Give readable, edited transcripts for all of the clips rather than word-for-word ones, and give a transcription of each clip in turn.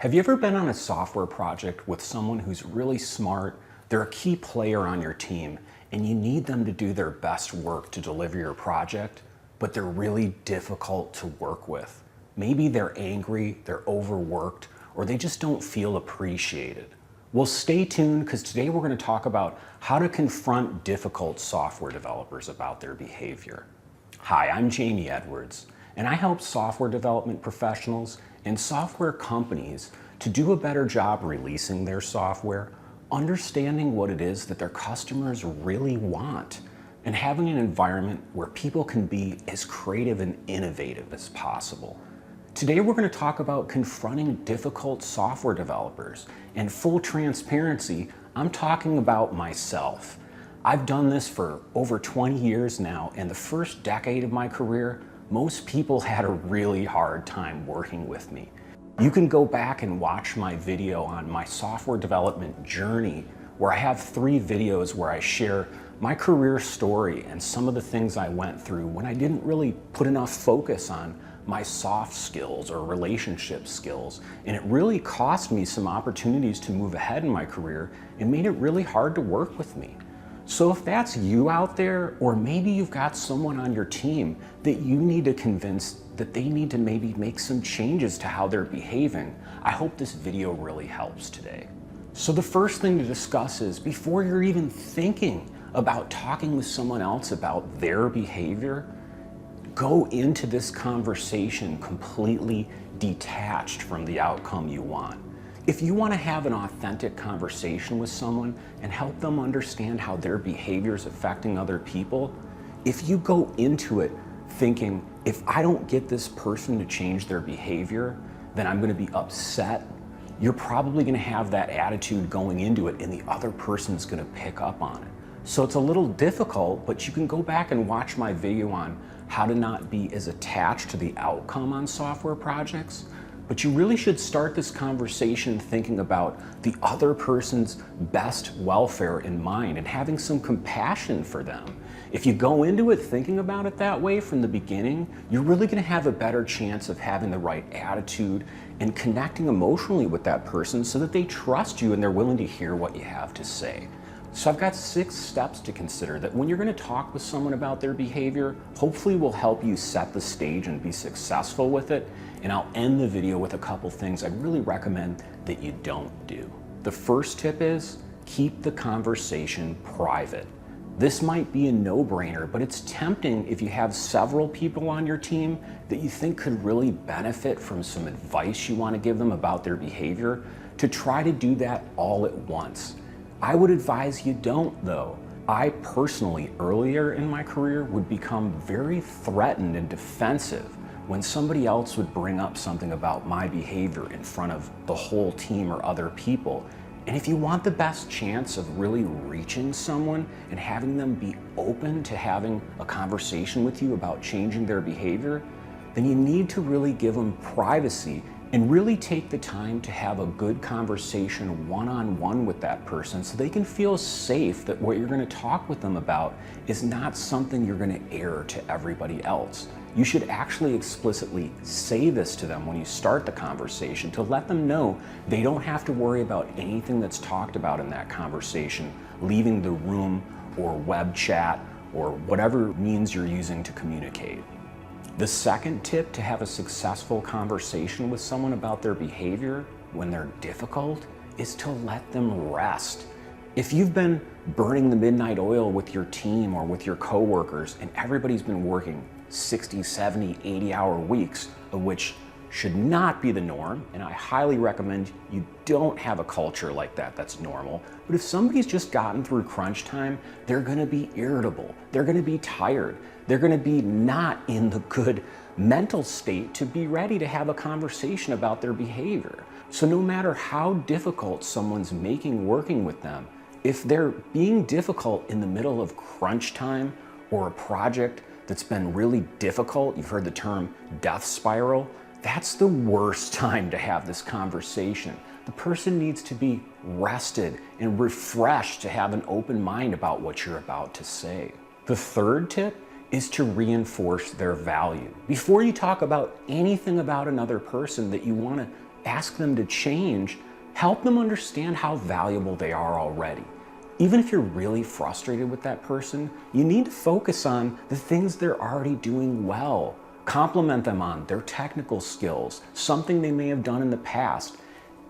Have you ever been on a software project with someone who's really smart, they're a key player on your team, and you need them to do their best work to deliver your project, but they're really difficult to work with? Maybe they're angry, they're overworked, or they just don't feel appreciated. Well, stay tuned, because today we're going to talk about how to confront difficult software developers about their behavior. Hi, I'm Jamie Edwards, and I help software development professionals and software companies to do a better job releasing their software, understanding what it is that their customers really want, and having an environment where people can be as creative and innovative as possible. Today we're going to talk about confronting difficult software developers, and full transparency, I'm talking about myself. I've done this for over 20 years now, and the first decade of my career, most people had a really hard time working with me. You can go back and watch my video on my software development journey, where I have 3 videos where I share my career story and some of the things I went through when I didn't really put enough focus on my soft skills or relationship skills, and it really cost me some opportunities to move ahead in my career and made it really hard to work with me. So if that's you out there, or maybe you've got someone on your team that you need to convince that they need to maybe make some changes to how they're behaving, I hope this video really helps today. So the first thing to discuss is, before you're even thinking about talking with someone else about their behavior, go into this conversation completely detached from the outcome you want. If you want to have an authentic conversation with someone and help them understand how their behavior is affecting other people, if you go into it thinking, if I don't get this person to change their behavior, then I'm going to be upset, you're probably going to have that attitude going into it, and the other person's going to pick up on it. So it's a little difficult, but you can go back and watch my video on how to not be as attached to the outcome on software projects. But you really should start this conversation thinking about the other person's best welfare in mind and having some compassion for them. If you go into it thinking about it that way from the beginning, you're really going to have a better chance of having the right attitude and connecting emotionally with that person so that they trust you and they're willing to hear what you have to say. So I've got 6 steps to consider that when you're going to talk with someone about their behavior, hopefully will help you set the stage and be successful with it. And I'll end the video with a couple things I'd really recommend that you don't do. The first tip is, keep the conversation private. This might be a no-brainer, but it's tempting if you have several people on your team that you think could really benefit from some advice you want to give them about their behavior, to try to do that all at once. I would advise you don't, though. I personally, earlier in my career, would become very threatened and defensive when somebody else would bring up something about my behavior in front of the whole team or other people. And if you want the best chance of really reaching someone and having them be open to having a conversation with you about changing their behavior, then you need to really give them privacy and really take the time to have a good conversation one-on-one with that person, so they can feel safe that what you're going to talk with them about is not something you're going to air to everybody else. You should actually explicitly say this to them when you start the conversation, to let them know they don't have to worry about anything that's talked about in that conversation leaving the room or web chat or whatever means you're using to communicate. The second tip to have a successful conversation with someone about their behavior when they're difficult is to let them rest. If you've been burning the midnight oil with your team or with your coworkers, and everybody's been working 60, 70, 80-hour weeks, which should not be the norm, and I highly recommend you don't have a culture like that that's normal. But if somebody's just gotten through crunch time, they're going to be irritable, they're going to be tired, they're going to be not in the good mental state to be ready to have a conversation about their behavior. So no matter how difficult someone's making working with them, if they're being difficult in the middle of crunch time or a project that's been really difficult, you've heard the term death spiral, that's the worst time to have this conversation. The person needs to be rested and refreshed to have an open mind about what you're about to say. The third tip is to reinforce their value. Before you talk about anything about another person that you want to ask them to change, help them understand how valuable they are already. Even if you're really frustrated with that person, you need to focus on the things they're already doing well. Compliment them on their technical skills, something they may have done in the past.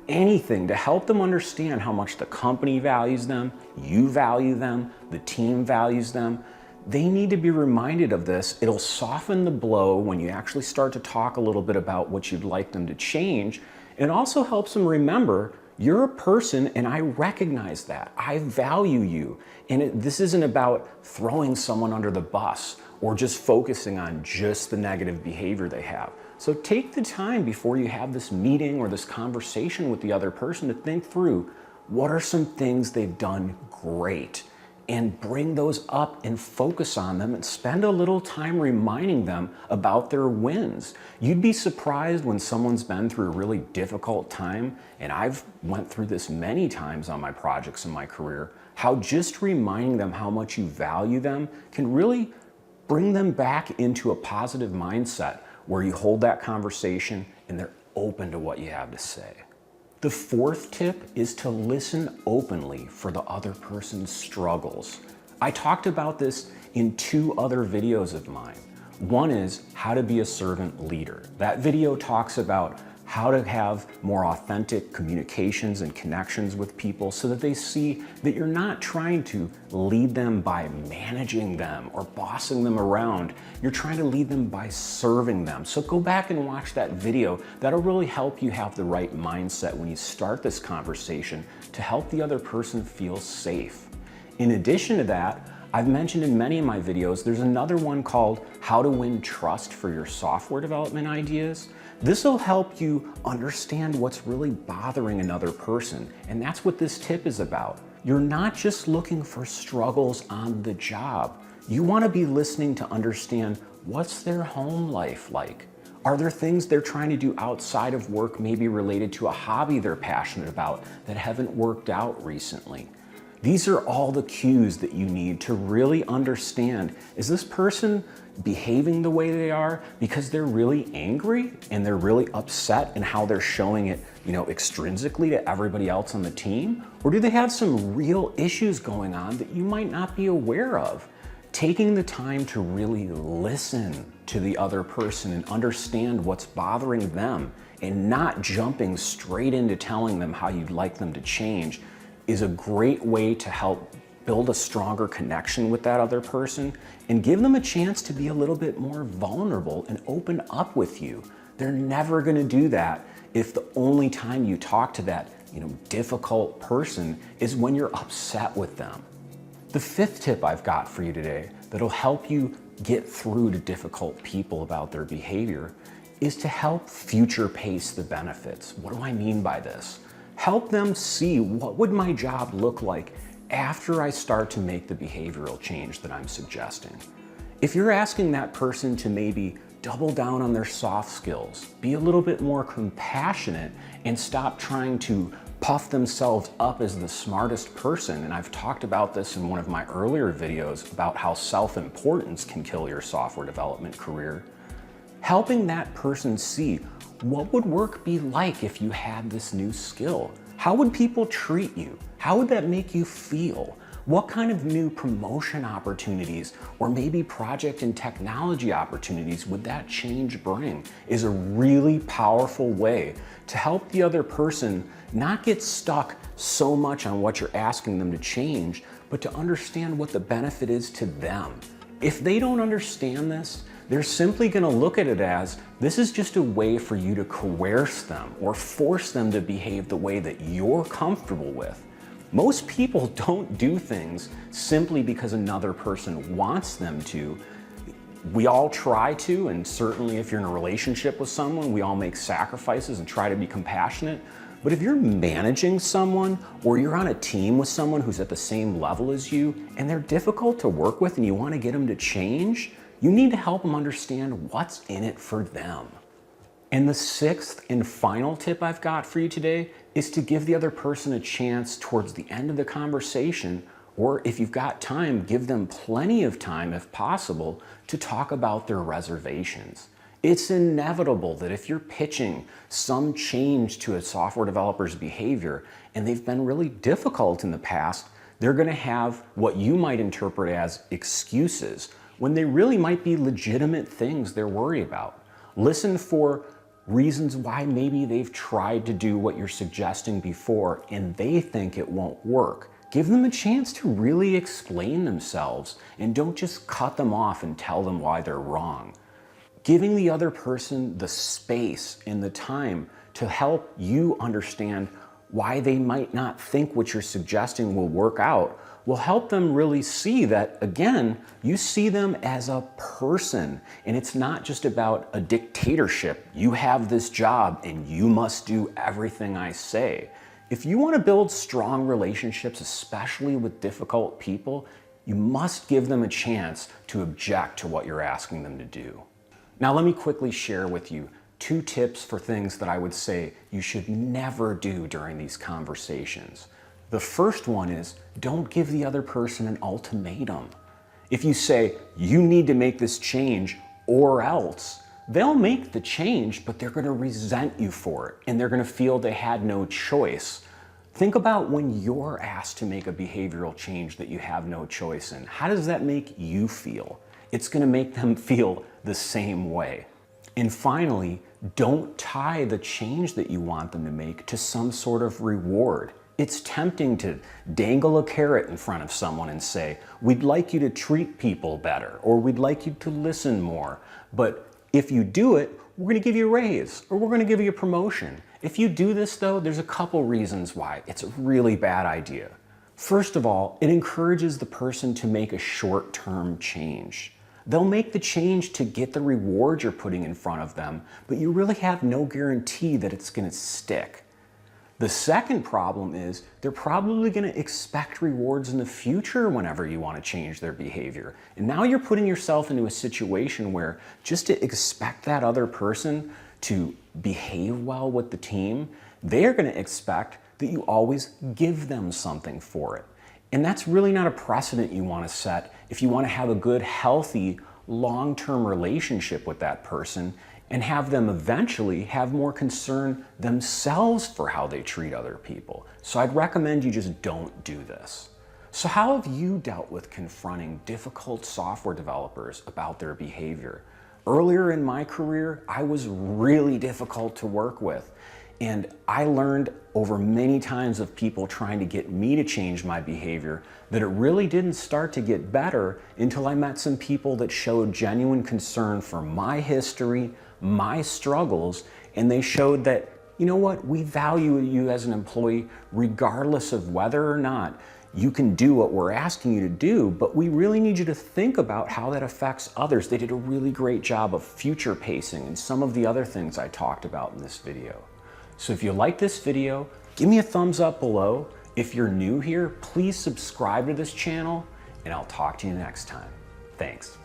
Anything to help them understand how much the company values them, you value them, the team values them. They need to be reminded of this. It'll soften the blow when you actually start to talk a little bit about what you'd like them to change. It also helps them remember you're a person and I recognize that. I value you. And this isn't about throwing someone under the bus or just focusing on just the negative behavior they have. So take the time before you have this meeting or this conversation with the other person to think through what are some things they've done great, and bring those up and focus on them and spend a little time reminding them about their wins. You'd be surprised when someone's been through a really difficult time, and I've went through this many times on my projects in my career, how just reminding them how much you value them can really bring them back into a positive mindset where you hold that conversation and they're open to what you have to say. The fourth tip is to listen openly for the other person's struggles. I talked about this in 2 other videos of mine. One is how to be a servant leader. That video talks about how to have more authentic communications and connections with people so that they see that you're not trying to lead them by managing them or bossing them around. You're trying to lead them by serving them. So go back and watch that video. That'll really help you have the right mindset when you start this conversation to help the other person feel safe. In addition to that, I've mentioned in many of my videos, there's another one called How to Win Trust for Your Software Development Ideas. This will help you understand what's really bothering another person, and that's what this tip is about. You're not just looking for struggles on the job. You want to be listening to understand what's their home life like. Are there things they're trying to do outside of work, maybe related to a hobby they're passionate about that haven't worked out recently? These are all the cues that you need to really understand, is this person behaving the way they are because they're really angry and they're really upset in how they're showing it, extrinsically to everybody else on the team? Or do they have some real issues going on that you might not be aware of? Taking the time to really listen to the other person and understand what's bothering them and not jumping straight into telling them how you'd like them to change is a great way to help build a stronger connection with that other person and give them a chance to be a little bit more vulnerable and open up with you. They're never going to do that if the only time you talk to that, difficult person is when you're upset with them. The fifth tip I've got for you today that'll help you get through to difficult people about their behavior is to help future pace the benefits. What do I mean by this? Help them see what would my job look like after I start to make the behavioral change that I'm suggesting. If you're asking that person to maybe double down on their soft skills, be a little bit more compassionate, and stop trying to puff themselves up as the smartest person, and I've talked about this in one of my earlier videos about how self-importance can kill your software development career, helping that person see what would work be like if you had this new skill? How would people treat you? How would that make you feel? What kind of new promotion opportunities or maybe project and technology opportunities would that change bring is a really powerful way to help the other person not get stuck so much on what you're asking them to change, but to understand what the benefit is to them. If they don't understand this, they're simply going to look at it as this is just a way for you to coerce them or force them to behave the way that you're comfortable with. Most people don't do things simply because another person wants them to. We all try to, and certainly if you're in a relationship with someone, we all make sacrifices and try to be compassionate. But if you're managing someone or you're on a team with someone who's at the same level as you and they're difficult to work with and you want to get them to change, you need to help them understand what's in it for them. And the sixth and final tip I've got for you today is to give the other person a chance towards the end of the conversation, or if you've got time, give them plenty of time if possible to talk about their reservations. It's inevitable that if you're pitching some change to a software developer's behavior and they've been really difficult in the past, they're going to have what you might interpret as excuses when they really might be legitimate things they're worried about. Listen for reasons why maybe they've tried to do what you're suggesting before and they think it won't work. Give them a chance to really explain themselves and don't just cut them off and tell them why they're wrong. Giving the other person the space and the time to help you understand why they might not think what you're suggesting will work out will help them really see that, again, you see them as a person and it's not just about a dictatorship. You have this job and you must do everything I say. If you want to build strong relationships, especially with difficult people, you must give them a chance to object to what you're asking them to do. Now, let me quickly share with you 2 tips for things that I would say you should never do during these conversations. The first one is don't give the other person an ultimatum. If you say, you need to make this change or else, they'll make the change, but they're going to resent you for it and they're going to feel they had no choice. Think about when you're asked to make a behavioral change that you have no choice in. How does that make you feel? It's going to make them feel the same way. And finally, don't tie the change that you want them to make to some sort of reward. It's tempting to dangle a carrot in front of someone and say, we'd like you to treat people better, or we'd like you to listen more. But if you do it, we're going to give you a raise, or we're going to give you a promotion. If you do this though, there's a couple reasons why it's a really bad idea. First of all, it encourages the person to make a short-term change. They'll make the change to get the reward you're putting in front of them, but you really have no guarantee that it's going to stick. The second problem is they're probably going to expect rewards in the future whenever you want to change their behavior. And now you're putting yourself into a situation where just to expect that other person to behave well with the team, they're going to expect that you always give them something for it. And that's really not a precedent you want to set if you want to have a good, healthy, long-term relationship with that person and have them eventually have more concern themselves for how they treat other people. So I'd recommend you just don't do this. So how have you dealt with confronting difficult software developers about their behavior? Earlier in my career, I was really difficult to work with. And I learned over many times of people trying to get me to change my behavior that it really didn't start to get better until I met some people that showed genuine concern for my history, my struggles, and they showed that, you know what, we value you as an employee regardless of whether or not you can do what we're asking you to do, but we really need you to think about how that affects others. They did a really great job of future pacing and some of the other things I talked about in this video. So if you like this video, give me a thumbs up below. If you're new here, please subscribe to this channel, and I'll talk to you next time. Thanks.